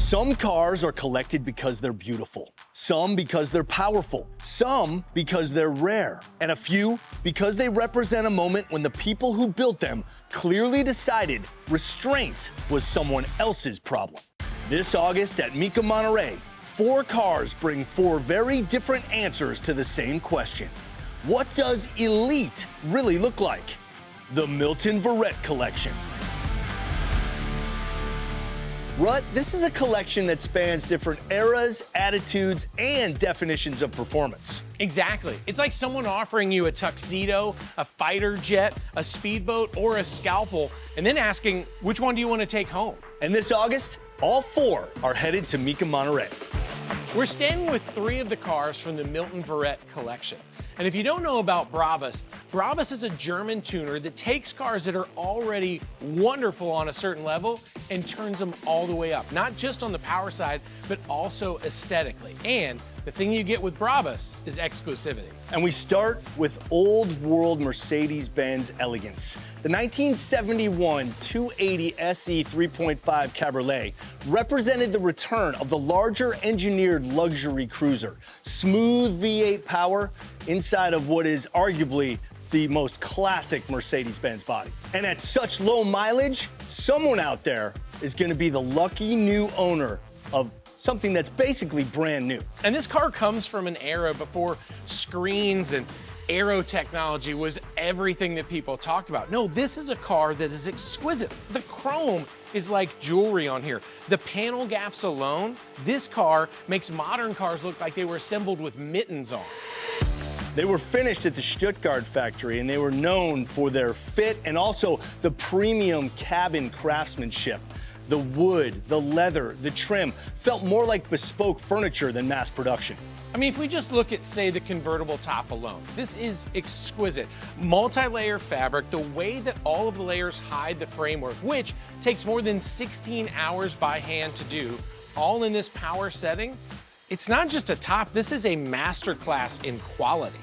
Some cars are collected because they're beautiful, some because they're powerful, some because they're rare, and a few because they represent a moment when the people who built them clearly decided restraint was someone else's problem. This August at Mecum Monterey, 4 cars bring 4 very different answers to the same question. What does elite really look like? The Milton Verret Collection. Rut, this is a collection that spans different eras, attitudes, and definitions of performance. Exactly. It's like someone offering you a tuxedo, a fighter jet, a speedboat, or a scalpel, and then asking, which one do you want to take home? And this August, all 4 are headed to Mecum Monterey. We're standing with 3 of the cars from the Milton Verret Collection. And if you don't know about Brabus, Brabus is a German tuner that takes cars that are already wonderful on a certain level and turns them all the way up. Not just on the power side, but also aesthetically. And the thing you get with Brabus is exclusivity. And we start with old world Mercedes-Benz elegance. The 1971 280 SE 3.5 Cabriolet represented the return of the larger engineered luxury cruiser. Smooth V8 power inside of what is arguably the most classic Mercedes-Benz body. And at such low mileage, someone out there is going to be the lucky new owner of something that's basically brand new. And this car comes from an era before screens and aero technology was everything that people talked about. No, this is a car that is exquisite. The chrome is like jewelry on here. The panel gaps alone, this car makes modern cars look like they were assembled with mittens on. They were finished at the Stuttgart factory, and they were known for their fit and also the premium cabin craftsmanship. The wood, the leather, the trim felt more like bespoke furniture than mass production. I mean, if we just look at, say, the convertible top alone, this is exquisite. Multi-layer fabric, the way that all of the layers hide the framework, which takes more than 16 hours by hand to do, all in this power setting. It's not just a top, this is a masterclass in quality.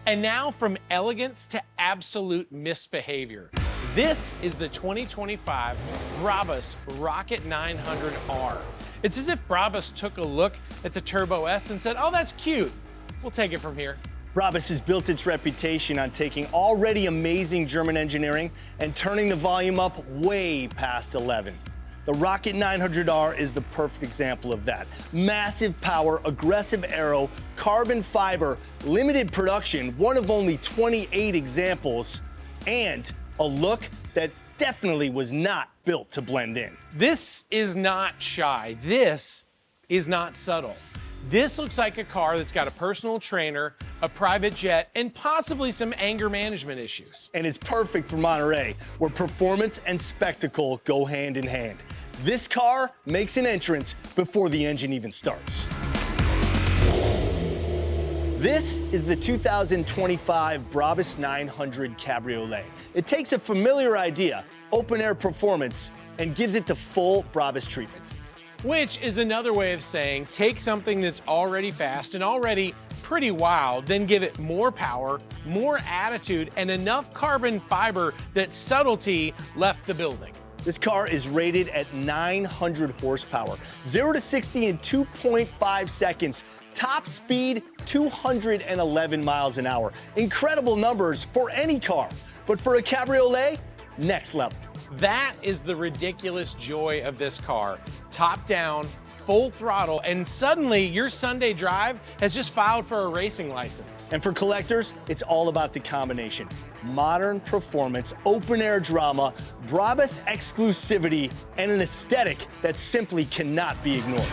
And now from elegance to absolute misbehavior. This is the 2025 Brabus Rocket 900R. It's as if Brabus took a look at the Turbo S and said, oh, that's cute. We'll take it from here. Brabus has built its reputation on taking already amazing German engineering and turning the volume up way past 11. The Rocket 900R is the perfect example of that. Massive power, aggressive aero, carbon fiber, limited production, one of only 28 examples, and a look that definitely was not built to blend in. This is not shy. This is not subtle. This looks like a car that's got a personal trainer, a private jet, and possibly some anger management issues. And it's perfect for Monterey, where performance and spectacle go hand in hand. This car makes an entrance before the engine even starts. This is the 2025 Brabus 900 Cabriolet. It takes a familiar idea, open-air performance, and gives it the full Brabus treatment. Which is another way of saying, take something that's already fast and already pretty wild, then give it more power, more attitude, and enough carbon fiber that subtlety left the building. This car is rated at 900 horsepower, 0 to 60 in 2.5 seconds, top speed 211 miles an hour. Incredible numbers for any car, but for a Cabriolet, next level. That is the ridiculous joy of this car. Top down, full throttle, and suddenly your Sunday drive has just filed for a racing license. And for collectors, it's all about the combination. Modern performance, open-air drama, Brabus exclusivity, and an aesthetic that simply cannot be ignored.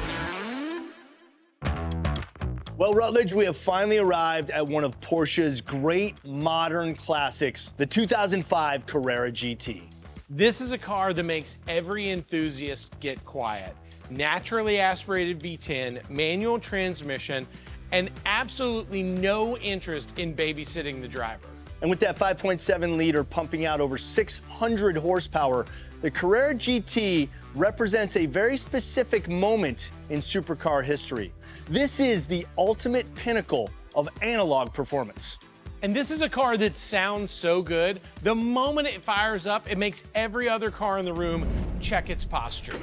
Well, Rutledge, we have finally arrived at one of Porsche's great modern classics, the 2005 Carrera GT. This is a car that makes every enthusiast get quiet. Naturally aspirated V10, manual transmission, and absolutely no interest in babysitting the driver. And with that 5.7 liter pumping out over 600 horsepower, the Carrera GT represents a very specific moment in supercar history. This is the ultimate pinnacle of analog performance. And this is a car that sounds so good, the moment it fires up, it makes every other car in the room check its posture.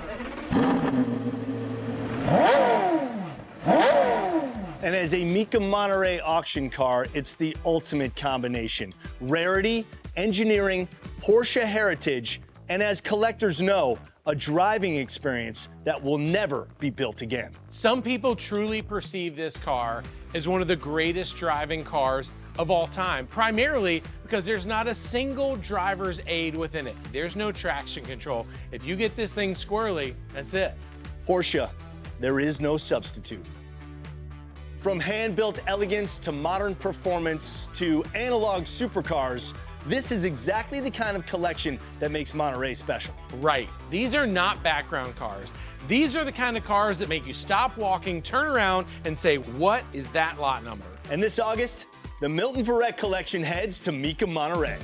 And as a Mecum Monterey auction car, it's the ultimate combination. Rarity, engineering, Porsche heritage, and as collectors know, a driving experience that will never be built again. Some people truly perceive this car as one of the greatest driving cars of all time, primarily because there's not a single driver's aid within it. There's no traction control. If you get this thing squirrely, that's it. Porsche, there is no substitute. From hand-built elegance to modern performance to analog supercars, this is exactly the kind of collection that makes Monterey special. Right. These are not background cars. These are the kind of cars that make you stop walking, turn around, and say, what is that lot number? And this August, the Milton Verret Collection heads to Mecum Monterey.